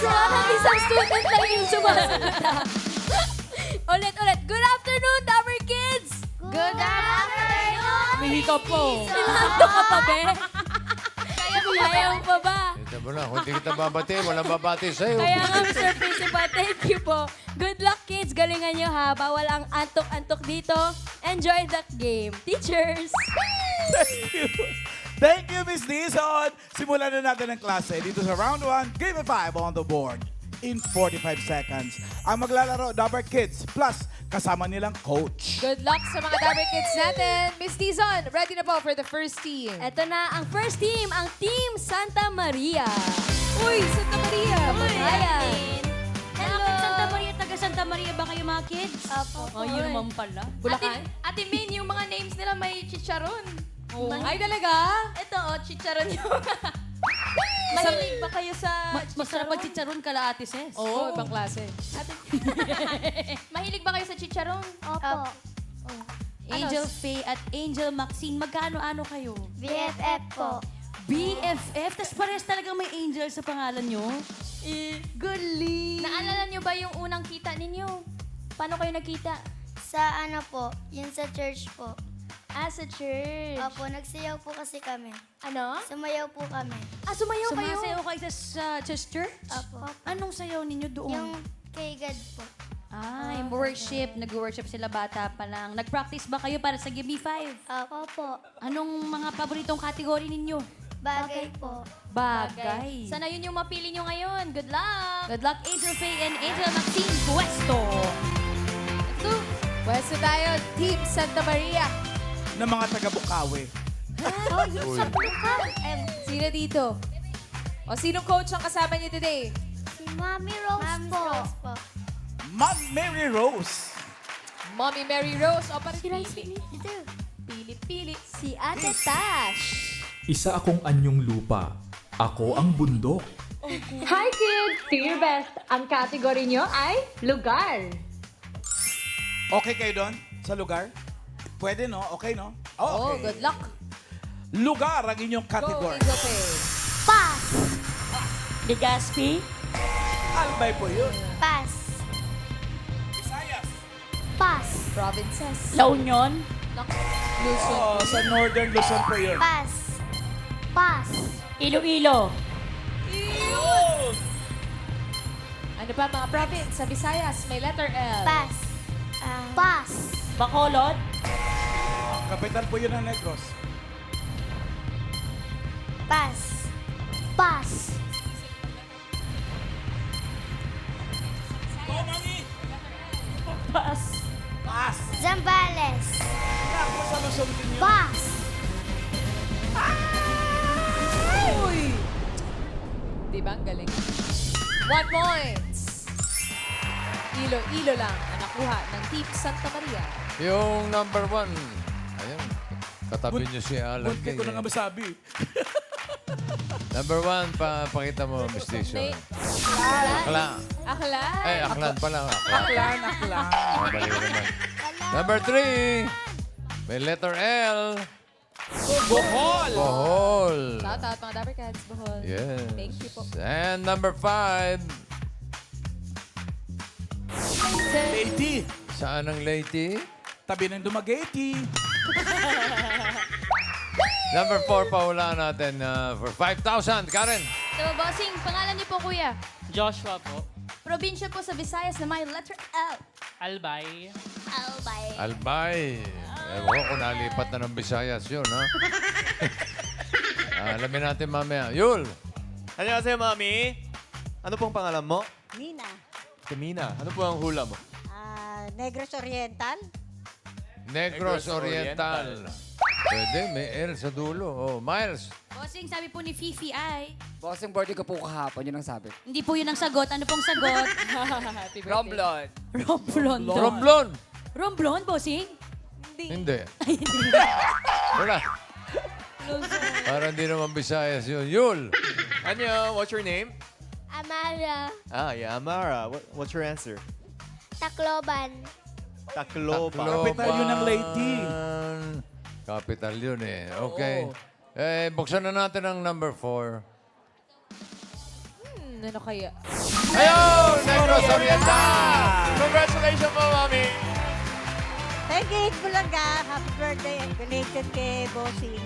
Parang isang student lang yung sumasalita. Ulit. Good afternoon, Dapper Kids! Good afternoon! May hiccup po. Nilanto ka pa, be? Kaya mo pa ba? Kita mo na, kung di kita babati, walang babati sa'yo. Kaya nga, Mr. Principal, thank you po. Good luck, kids. Galingan nyo, ha? Bawal ang antok-antok dito. Enjoy the game. Teachers! Thank you, Miss Dizon. Simulan na natin ang klase dito sa round 1, Game 5 on the board. In 45 seconds, ang maglalaro, Dabber Kids, plus kasama nilang coach. Good luck sa mga Dabber Kids natin. Miss Dizon, ready na po for the first team. Ito na ang first team, ang Team Santa Maria. Uy, Santa Maria! Ryan. Hello! Santa Maria, taga Santa Maria ba kayo mga kids? Opo. Oh, yun naman pala. Bulacan? Ate Min, yung mga names nila may chicharon. Ay, talaga? Ito, chicharon yung... Mahilig ba kayo sa Masarap pag chicharon kala Ate Ses. Oo, ibang klase. Mahilig ba kayo sa chicharon? Opo. Angel Faye at Angel Maxine, magkano-ano kayo? BFF po. BFF? Tapos parehas talagang may Angel sa pangalan nyo? Galing! Naalala niyo ba yung unang kita ninyo? Paano kayo nagkita? Sa ano po, yun sa church po. Sa church. Opo, nagsayaw po kasi kami. Ano? Sumayaw po kami. Sumayaw kayo? Sumasayaw kayo sa church? Opo. Anong sayaw ninyo doon? Yung kay God po. Yung worship. Nag-worship sila bata pa lang. Nag-practice ba kayo para sa Gimme 5? Opo. Anong mga paboritong kategory ninyo? Bagay po. Bagay. Sana yun yung mapili nyo ngayon. Good luck! Good luck, Angel Faye and Angel Maxine Puesto. Let's go. Pwesto tayo, Team Santa Maria. Ng mga taga-Bukawi. Uy. Sino dito? O, sinong coach ang kasama niyo today? Si Mommy Rose Ma'am po. Rose po. Ma'am Mary Rose. Mommy Mary Rose. O, parang pili. Ito. Pili. Si Ate Tash. Isa akong anyong lupa. Ako ang bundok. Hi kids! Do your best. Ang category nyo ay lugar. Okay kayo doon? Sa lugar? Pwede, no? Okay, no? Oh, Okay. good luck. Lugar ang inyong Go, category. Angel Faye. Pass. Legazpi. Albay po yun. Pass. Visayas. Pass. Provinces. La Union. Luzon. Oh, sa Northern Luzon po yun. Pass. Pass. Iloilo. Ano pa mga province sa Visayas? May letter L. Pass. Pass. Bacolod. Kapital po yun ng Negros. Pass. Pass. Pass. Pass. Zambales. Ako sa Luzon din yun. Pass. Uy! Di ba ang galing? 1 point. Ilo lang ang nakuha ng Team Santa Maria. Yung number 1, ayun, katabi niyo si Alan Bunti King. ko na nga masabi. Number 1, pakita mo, Miss Dizon. Akla. Akla. Ay, aklan pala. Aklan. Aklan. Mabaliw naman. Number 3, may letter L. Bohol. Bohol. Shout out mga Dapper Cats, Bohol. Yes. Thank you po. And number 5, Lady. saan ang lady? Tabi ng Dumaguete. Number 4, pahulaan natin for 5,000. Karen. So, bossing, pangalan niyo po, kuya. Joshua po. Probinsya po sa Visayas na may letter L. Albay. Albay. Albay. Ewan ko, nalipat na ng Visayas yun, ha? Alamin natin mamaya. Yul! Annyeonghaseyo, Mami. Ano pong pangalan mo? Nina, Kamina. Ano po ang hula mo? Negros Oriental. Negros Negros Oriental. Pwede, may L sa dulo. Oh, Miles. Bossing, sabi po ni Fifi ay, Bossing birthday ko po kahapon, yun ang sabi. hindi po yun ang sagot. Ano pong sagot? Happy birthday. Romblon. Romblon. Romblon. Romblon, bossing? Hindi. Wala. Parang hindi naman Visayas yun. Yul! Annyeong, what's your name? Amara. Yeah, Amara. What's your answer? Tacloban. Tacloban. Kapital yun ng lady. Capital yun eh. Okay. Buksan na natin ang number 4. Ano kaya? Ayun! Negros Oriental! Congratulations po, Mami! Thank you, Bulaga. Happy birthday and belated kay Bossing.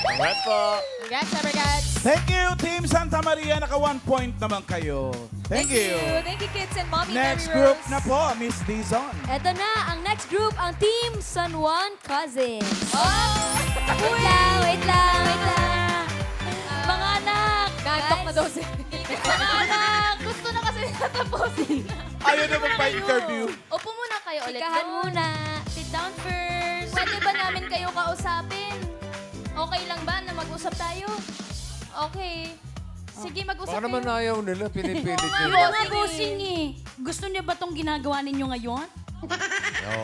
Congrats po! Congrats, Evergats! Thank you, Team Santa Maria. Naka 1 point naman kayo. Thank you. Thank you, kids and mommy. Next Mary group Rose. na po, Miss Dizon. Eto na, ang next group, ang Team San Juan Cousins. Oh! Wait lang, wait lang, wait lang. Mga anak! Nantok na daw sila. Mga anak, gusto na kasi natapusin. Ayaw na magpa-interview. Upo muna kayo ulit. Chikahan doon. muna. Sit down first. Pwede ba namin kayo kausapin? Okay lang ba na mag-usap tayo? Okay. Sige, mag-usap Baka naman kayo. ayaw nila, pinipilit Yun nyo. na nga, bossing eh. Gusto niyo ba tong ginagawa ninyo ngayon?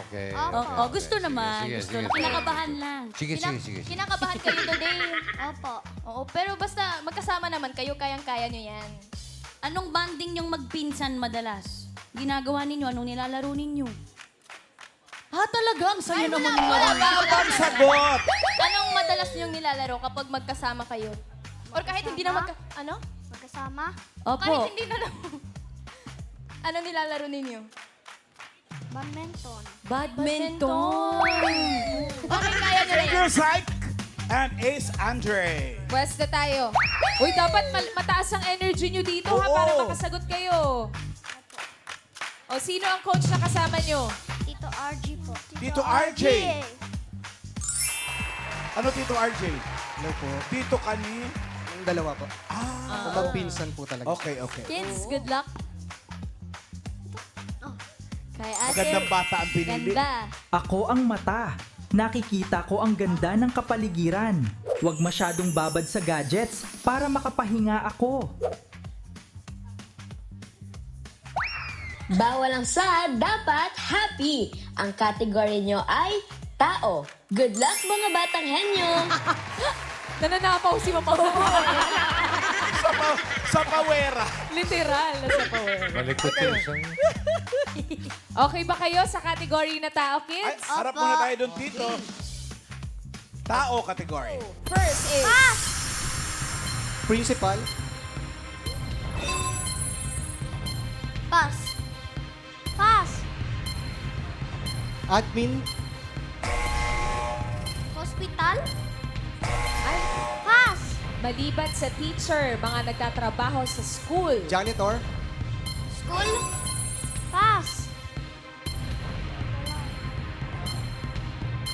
Okay. Oo, gusto sige, naman. sige, Gusto sige, na sige. kinakabahan lang. Sige, sige, sige. Kinakabahan kayo today. Opo. Oo, pero basta magkasama naman kayo, kayang-kaya nyo yan. Anong banding yung magpinsan madalas? Ginagawa ninyo? Anong nilalaro ninyo? Talaga? Ang saya naman ng Wala ba? Ang sagot! Anong madalas nyong nilalaro kapag magkasama kayo? Or kahit hindi na Ano? Magkasama. Opo. Kahit hindi na lang. Ano nilalaro ninyo? Badminton. Badminton. Okay, kaya nyo na yan. Figure Psych and Ace Andre. Pwes na tayo. Uy, dapat mataas ang energy nyo dito ha Oo. para makasagot kayo. O, sino ang coach na kasama nyo? Tito RG po. Tito RJ. Ano Tito RJ? Hello po. Tito Kani? Yung dalawa po. Magpinsan po talaga. Okay, okay. Kids, good luck. Kay ate. Magandang bata ang pinili. Ganda. Ako ang mata. Nakikita ko ang ganda ng kapaligiran. Huwag masyadong babad sa gadgets para makapahinga ako. Bawal ang sad, dapat happy. Ang category nyo ay tao. Good luck mga batang henyo! Nananapaw si Mama. Sa pawera. Literal na sa power. Malikot yun. Okay ba kayo sa category na tao, Ay, kids? harap muna tayo doon, Tito. Tao category. First is... Principal. Pass. Pass. Admin. Hospital. Pass. Maliban sa teacher, mga nagtatrabaho sa school. Janitor. School. Pass.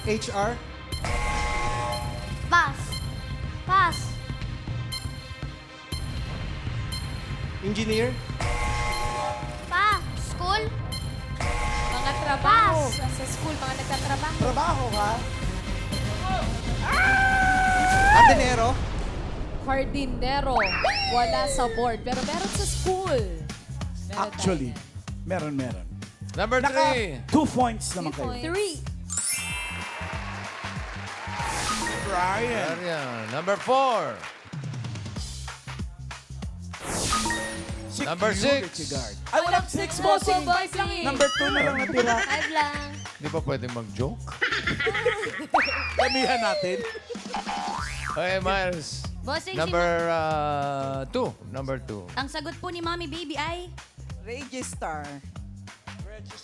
HR. Pass. Pass. Engineer. Pa. School. Mga trabaho Pass. sa school, mga nagtatrabaho. Trabaho ka? Atenero. Hardinero. Wala sa board, pero meron sa school. Meron Actually, tayo. meron. Number Naka 3. 2 points naman kayo. 3. Brian. Arian. Number 4. Number Security 6. guard. Ay, walang 6 Bossing, bossing. five lang eh. Number 2 na lang natira. 5 lang. Di ba pwedeng mag-joke? Damihan natin. Okay, Miles. Bossing, Number 2. Number 2. ang sagot po ni Mommy Baby ay Register.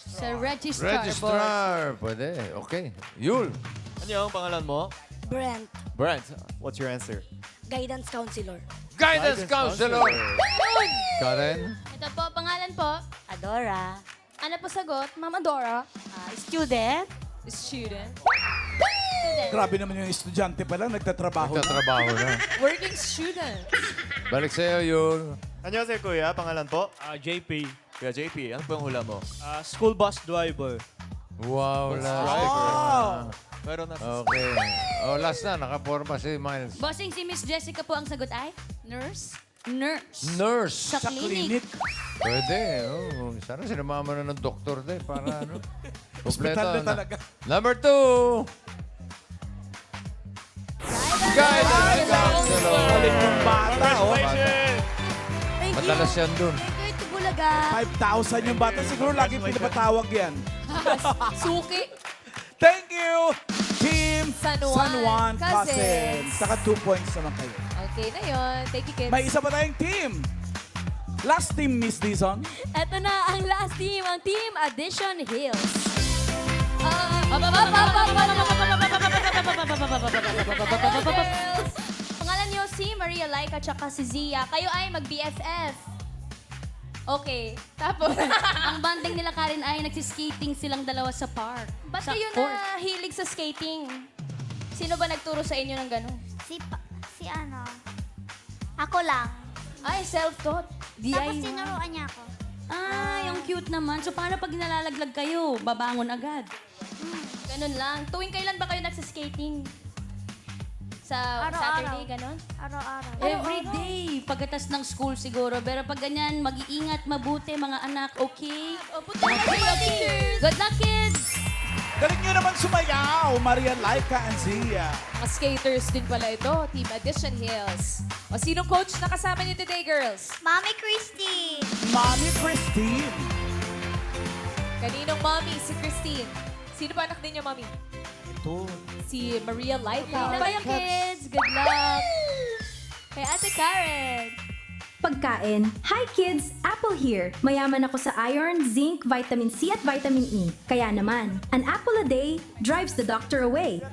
sa registrar. Registrar. Pwede. Okay. Yul. Ano yung pangalan mo? Brent. Brent. What's your answer? Guidance counselor. Guidance counselor. Karen. Ito po, pangalan po. Adora. Ano po sagot? Mama Dora. Student. Student. Grabe naman yung estudyante pa lang, nagtatrabaho na. Nagtatrabaho na. Working student. Balik sa'yo, Yul. Ano yung kuya? Pangalan po? JP, Kuya JP. Ano po yung hula mo? school bus driver. Wow, last. Wow. Meron na. Okay. Oh, last na. Nakaporma si Miles. Bossing, si Miss Jessica po ang sagot ay Nurse. nurse. Nurse. Sa Sa clinic. clinic. Pwede. Oh. Sana sinamama na ng doktor din para ano. Hospital na talaga. Number 2. Guidance counselor. Galing yung bata, oh. Madalas yan dun. Thank you, Bulaga. 5,000 yung bata. Siguro lagi pinapatawag yan. Suki. Thank you, Team San Juan Cousins. Cousins. Saka 2 points naman kayo. Okay na yun. Thank you, kids. May isa pa tayong team. Last team, Miss Dizon. Eto na ang last team, ang Team Addition Hills. Pangalan niyo si Maria Laika tsaka si Zia. Kayo ay mag-BFF. Okay. Tapos, Ang banding nila Karen ay nagsiskating silang dalawa sa park. ba't sa kayo court. na hilig sa skating? Sino ba nagturo sa inyo ng gano'n? Si ano? Ako lang. Ay, self-taught. Tapos tinuruan niya ako. Yung cute naman. So, paano pag nalalaglag kayo? Babangon agad. Ganun lang. Tuwing kailan ba kayo nagsa-skating? Sa Araw-araw. Saturday, ganun? Araw-araw. Every day. Pagkatas ng school siguro. Pero pag ganyan, mag-iingat mabuti mga anak, okay? Good luck, kids! Galing nyo naman sumayaw, Maria Laika and Zia. Mga skaters din pala ito, Team Addition Hills. O sinong coach na kasama niyo today, girls? Mami Christy. Mommy Christine. Kaninong mommy? Si Christine. Sino ba anak ninyo, mommy? Ito. Si Maria Laika. Bye, kids. Good luck. Kay Ate Karen. Pagkain. Hi kids! Apple here. Mayaman ako sa iron, zinc, vitamin C at vitamin E. Kaya naman, an apple a day drives the doctor away.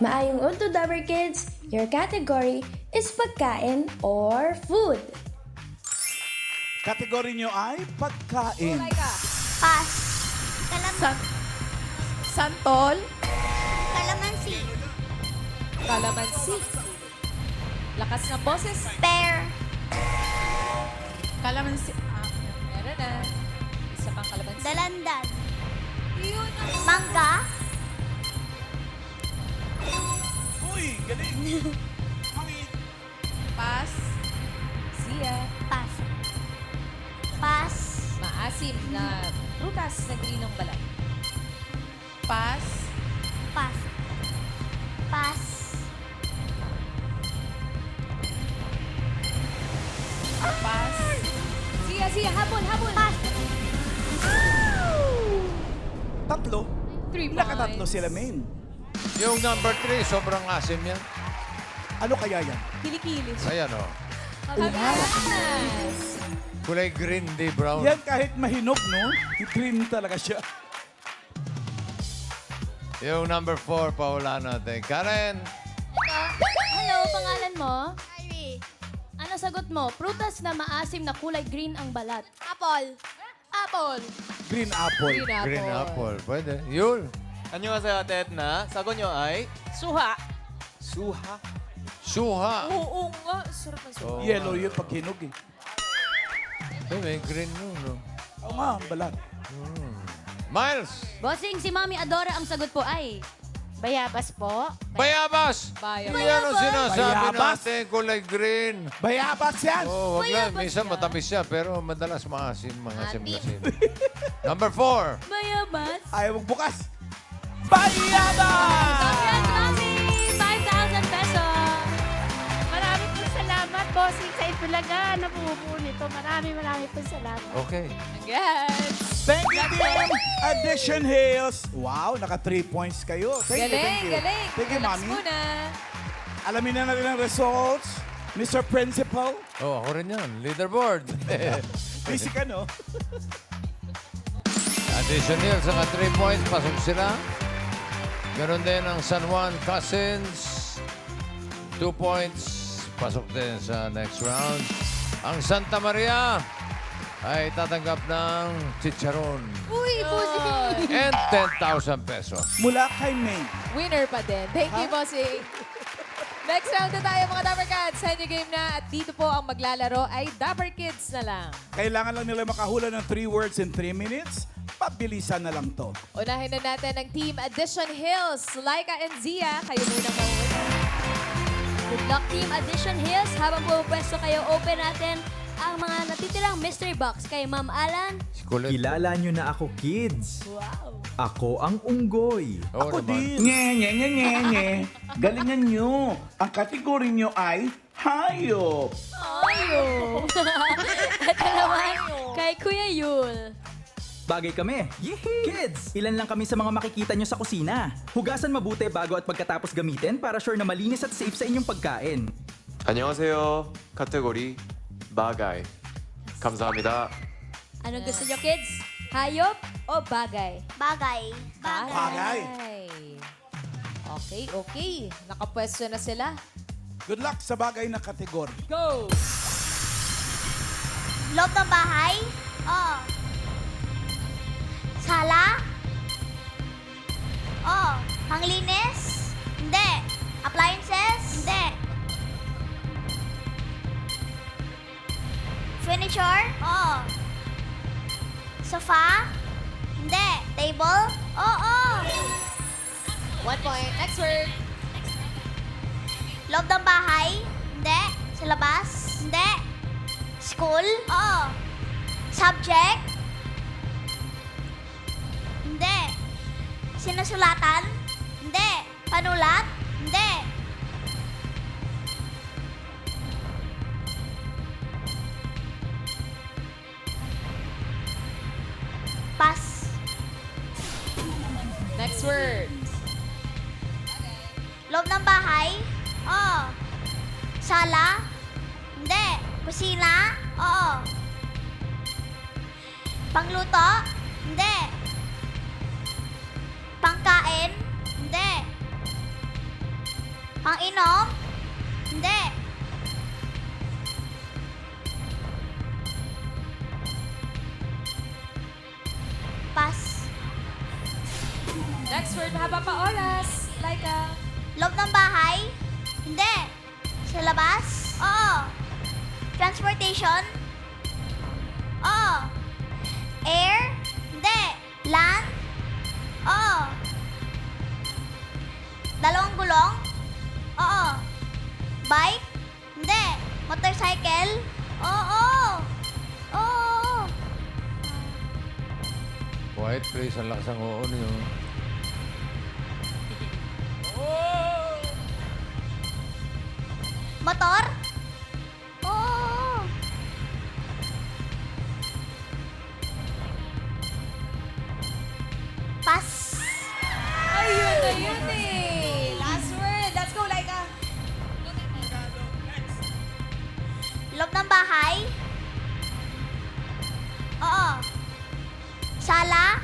Maayong unto Dabber Kids, your category is pagkain or food. Kategory nyo ay pagkain. Laika. Pass. Santol. Kalamansi. Kalamansi. Lakas ng boses. Pear. Kalamansi. Meron na. Isa pang kalamansi. Dalandan. Yun ang Mangga. Uy, galing. Mami. pass. Zia. Pass. Pass. Maasim na prutas na green ng balat. Pass. Pass. Pass. Pass. Zia, habol. Pass. Tatlo. 3 points. Nakatatlo sila, main. Yung number 3, sobrang asim yan. Ano kaya yan? Kilikili. Ayan o. Yes. Kulay green, di brown. Yan kahit mahinog, no? Green talaga siya. Yung number 4, paula natin. Karen! Hello, pangalan mo? Kyrie. Ano sagot mo? Prutas na maasim na kulay green ang balat. Apple. Apple. Green apple. Green apple. Pwede. Yun. 안녕하세요, 나. 사건 nyo ay Suha. suha. Suha. Oo nga. Sarap ng suha. Yellow yun pag hinog eh. May green nun, no? Oo nga, balat. Miles! Bossing, si Mami Adora ang sagot po ay... Bayabas po. Bayabas! Bayabas. Hindi yan ang sinasabi Bayabas? natin, kulay green. Bayabas yan! Oh, wag lang. Minsan matamis siya, pero madalas maasim, mga asim-asim. Number 4. Bayabas. Ayaw magbukas. Bayabas! Congrats, Mami! 5,000 pesos! Maraming po salamat, bossing sa Itbulaga. Nabubuo nito. Maraming po salamat. Okay. Congrats. Thank you, Team Addition Hills. Wow, naka 3 points kayo. Thank you, thank you. Galing. Thank you, Relax Mami. muna. Alamin na natin ang results. Mr. Principal, Oh, ako rin yan. Leaderboard. busy ka, no? Additional sa 3 points. Pasok sila. Ganon din ang San Juan Cousins. 2 points. Pasok din sa next round. Ang Santa Maria ay tatanggap ng chicharon Uy, bossing. and 10,000 pesos. Mula kay May. Winner pa din. Thank you, bossing. Next round na tayo, mga Dapper Cats. Sa inyo game na. At dito po ang maglalaro ay Dapper Kids na lang. Kailangan lang nila makahula ng 3 words in 3 minutes. Pabilisan na lang to. Unahin na natin ang Team Addition Hills. Laika and Zia, kayo muna mauuna. Good luck, Team Addition Hills. Habang pumapwesto kayo, open natin ang mga natitirang mystery box kay Ma'am Alan. Kulit. Kilala nyo na ako, kids. Wow. Ako ang unggoy. Oo Ako naman. din. Nye. Galingan nyo. Ang kategory nyo ay hayop. Ayo. Ito naman kay Kuya Yul. Bagay kami. Kids, ilan lang kami sa mga makikita nyo sa kusina. Hugasan mabuti bago at pagkatapos gamitin para sure na malinis at safe sa inyong pagkain. 안녕하세요. 카테고리 바가이. 감사합니다. Anong gusto nyo, kids? Hayop o bagay? Bagay. Bagay. Okay. Nakapwesto na sila. Good luck sa bagay na kategory. Go! Loob ng bahay? Oo. Sala? Oo. Panglinis? Hindi. Appliances? Hindi. Furniture? Oo. Sofa? Hindi. Table? Oo. 1 point. Next word. Loob ng bahay? Hindi. Sa labas? Hindi. School? Oo. Subject? Hindi. Sinusulatan? Hindi. Panulat? Hindi. Pass. Next word. Loob ng bahay? Oo. Sala? Hindi. Kusina? Oo. Pangluto? Hindi. Pangkain? Hindi. Panginom? Hindi. Pass. Next word. Mahaba pa oras. Laika. Loob ng bahay? Hindi. Sa labas? Oo. Transportation? Oo. Air? Hindi. Land? Oo. Dalawang gulong? Oo. Bike? Hindi. Motorcycle? Oo. Oo. Quiet please, ang lakas ang oo niyo. Motor? Oo. Pass. Ayun na yun eh. Last word. Let's go, Laika. Loob ng bahay? Oo. Sala?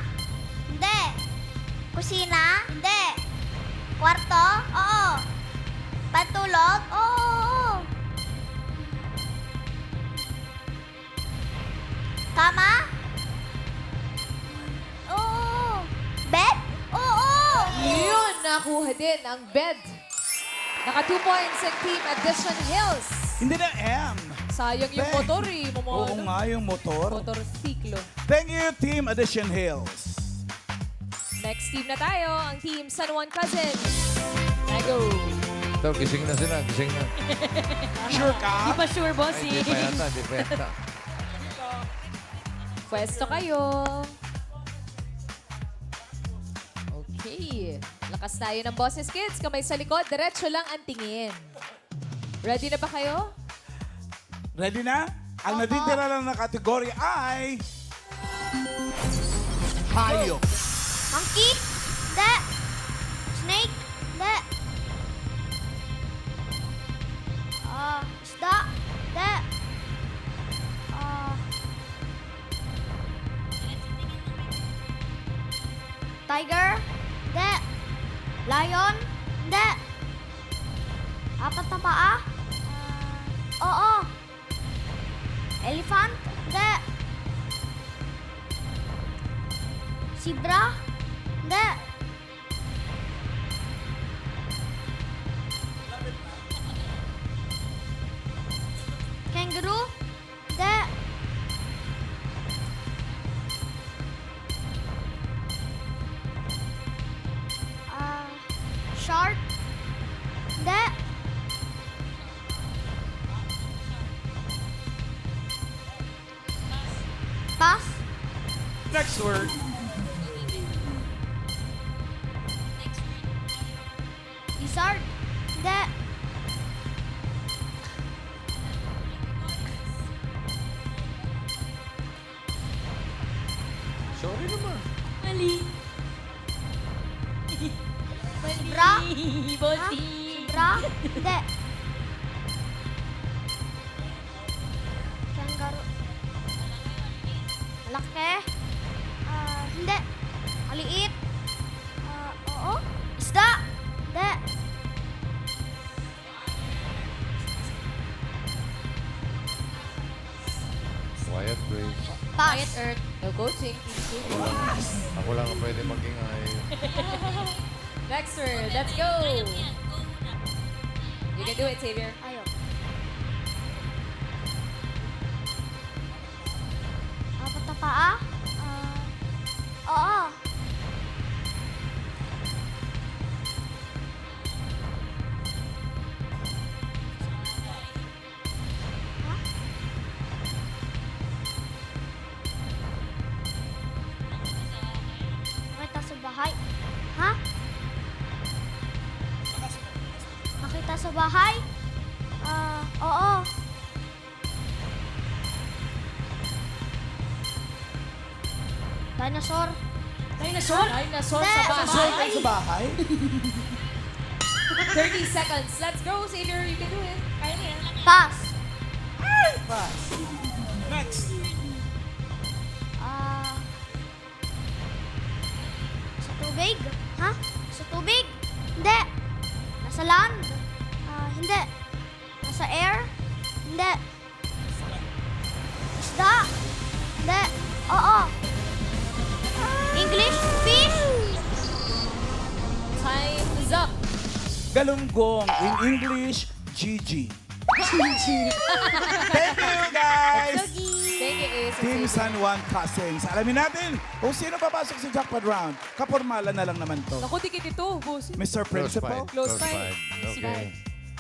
Hindi. Kusina? Hindi. Kwarto? Oo. Pantulog? Oo. Kama? Oo. Bed? Oo. Yun, nakuha din ang bed. Naka 2 points ang Team Addition Hills. Hindi na M. Sayang yung motor eh. Oo nga, yung motor. Motorsiklo. Thank you, Team Addition Hills. Next team na tayo, ang Team San Juan Cousins. Go. Ito, gising na sila, gising na. Sure ka? Di pa sure, Ay, bossy. di pa yata, di pa yata. Pwesto kayo. Okay. Lakas tayo ng Boses Kids. Kamay sa likod, diretso lang ang tingin. Ready na ba kayo? Ready na? Ang natitira lang na kategory ay... Hayop. Monkey? Hindi. Snake? Hindi. Isda? Hindi. Tiger? Hindi. Lion? Hindi. Apat na paa? Oo. Elephant? Hindi. Zebra? Hindi. Kangaroo? Hindi. Shark? Hindi. Pass? Next word. Lizard? Hindi. Sorry naman. Mali. Zebra? Bossy. Zebra? Hindi. Kangaroo? Malaki? Hindi. Maliit? Oo. Isda? Hindi. Quiet, please. Pass. Earth. No coaching. Ako lang ang pwede mag-ingay. Next word. Let's go. You can do it, Xavier. Ayaw. Apat na paa? Oo. Ha? Makita sa bahay? Ha? Makita sa bahay? Oo. Dinosaur? Dinosaur? Dinosaur sa bahay. Sa bahay? 30 seconds. Let's go, Xavier. You can do it. Kaya niya. Pass. Pass. Next. Sa tubig? Ha? Sa tubig? Hindi. Nasa land? Hindi. Nasa air? Hindi. Isda? Hindi. Oo. English? Fish? Time is up. Galunggong. In English, Gigi. Thank you, guys! Thank you, Ace. Team San Juan Cousins. Alamin natin kung sino papasok sa jackpot round. Kapormalan na lang naman to. Naku, dikit ito, boss. Mr. Principal. Close fight. Okay.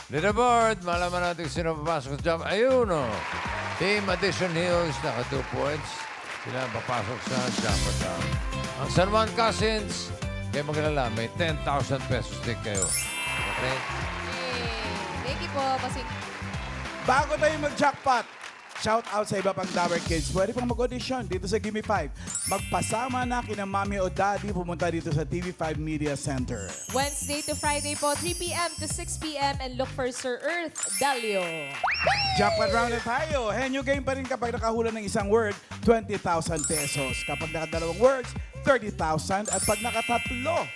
Leaderboard, malaman natin sino papasok sa job. Ayun, oh. Team Addition Hills, naka 2 points. Sila papasok sa jackpot round. Ang San Juan Cousins, kayo maglala, may 10,000 pesos din kayo. Okay? Thank you po, Bossing. Bago tayo mag-jackpot, shout out sa iba pang Dabber Kids. Pwede pang mag-audition dito sa Gimme 5. Magpasama na kina mami o daddy pumunta dito sa TV5 Media Center. Wednesday to Friday po, 3 p.m. to 6 p.m. and look for Sir Earth Dalio. Jackpot round na tayo. Henyo game pa rin kapag nakahula ng isang word, 20,000 pesos. Kapag nakadalawang words, 30,000. At pag nakatatlo,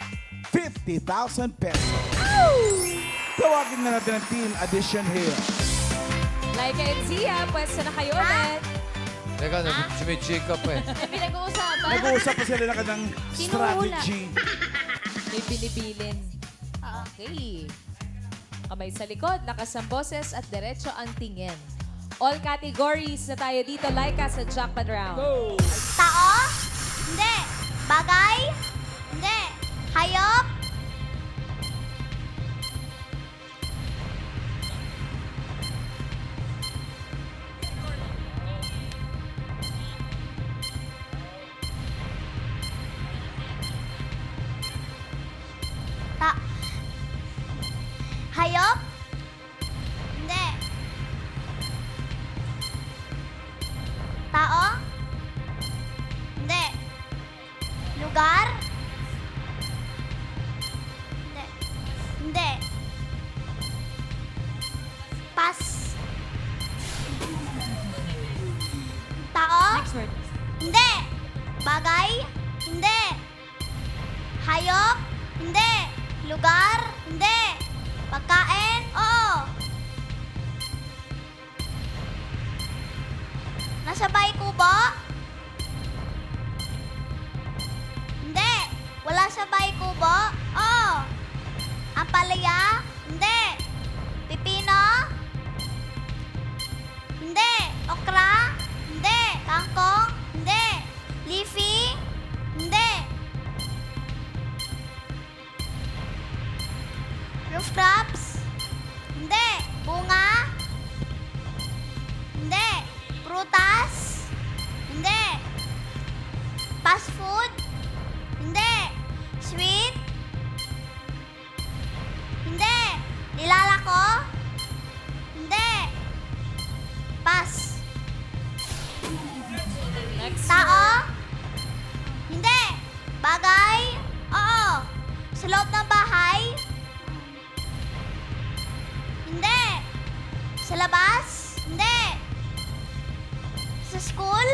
50,000 pesos. Tawagin na natin ang Team Addition Hill. Laika and Zia, pwesto na kayo ulit. Teka, sumichika pa eh. Pinag-uusapan? Nag-uusap pa sila na ng Sino strategy. May binibilin. Okay. Kamay sa likod, lakas ang boses at diretso ang tingin. All categories na tayo dito, Laika, sa jackpot round. Tao? Hindi. Bagay? Hindi. Hayop? Hayop? Hindi. Tao? Hindi. Lugar? Hindi. Hindi. Pas. Tao? Next word. Hindi. Bagay? Hindi. Hayop? Hindi. Lugar? Hindi. Pagkain? Oo. Nasa bahay kubo? Hindi. Wala sa bahay kubo? Oo. Ampalaya? Hindi. Pipino? Hindi. Okra? Hindi. Kangkong? Hindi. Leafy? Hindi. Roof crops? Hindi. Bunga? Hindi. Prutas? Hindi. Fast food? Hindi. Sweet? Hindi. Nilalako? Hindi. Pass. Next Tao? Hindi. Bagay? Oo. Sa loob ng bahay? Hindi. Sa labas? Hindi. Sa school?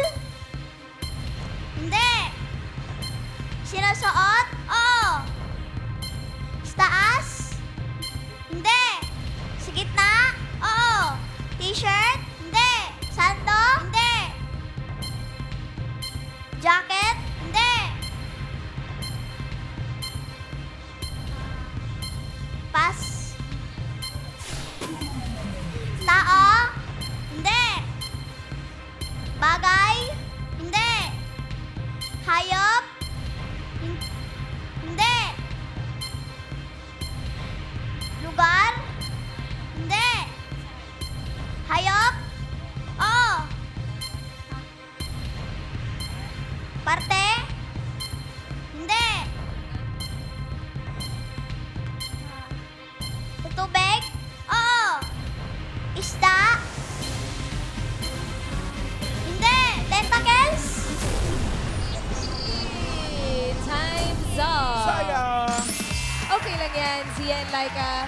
and Laika.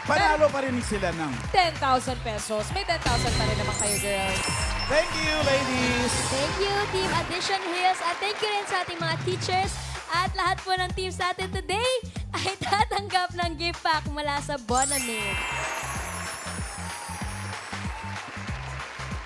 Panalo pa rin sila ng 10,000 pesos. May 10,000 pa rin naman kayo, girls. Thank you, ladies! Thank you, Team Addition Hills. At thank you rin sa ating mga teachers. At lahat po ng teams natin today ay tatanggap ng gift pack mula sa Bonamid.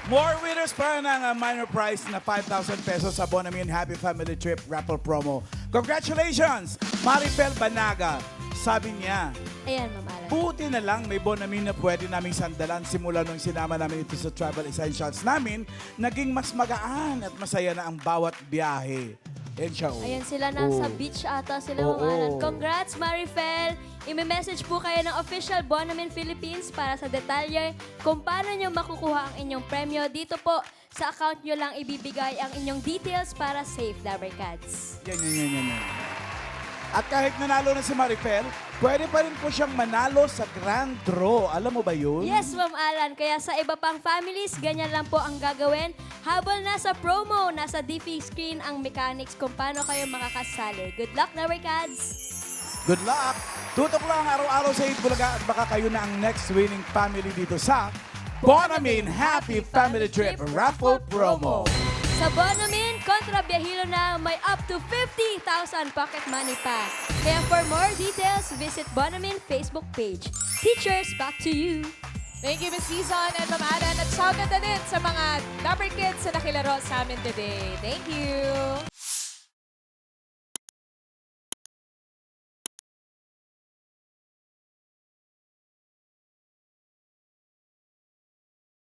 More winners pa ng minor prize na 5,000 pesos sa Bonamid Happy Family Trip raffle promo. Congratulations, Maribel Banaga. Sabi niya, Ayan, Ma'am Alan. buti na lang may Bonamid na pwede naming sandalan simula nung sinama namin ito sa travel essentials namin, naging mas magaan at masaya na ang bawat biyahe. Yan siya, oh. Ayan sila, nasa Oh. beach ata sila, Oo. Ma'am Alan. Congrats, Marifel! I-message po kayo ng official Bonamid Philippines para sa detalye kung paano nyo makukuha ang inyong premyo. Dito po, sa account nyo lang ibibigay ang inyong details para safe, Dabarkads. Yan. At kahit nanalo na si Marifel, pwede pa rin po siyang manalo sa Grand Draw. Alam mo ba yun? Yes, Ma'am Alan. Kaya sa iba pang families, ganyan lang po ang gagawin. Habang nasa promo, nasa DP screen ang mechanics kung paano kayo makakasali. Good luck, Dabarkads! Good luck! Tutok lang araw-araw sa 8 Bulaga at baka kayo na ang next winning family dito sa Bonamid Happy Family Trip Raffle Promo. Sa Bonamid, kontra biyahilo na may up to 50,000 pocket money pa. Kaya for more details, visit Bonamid Facebook page. Teachers, back to you. Thank you, Miss Season and Ma'am Alan. At shout out na din sa mga Dapper Kids na nakilaro sa amin today. Thank you!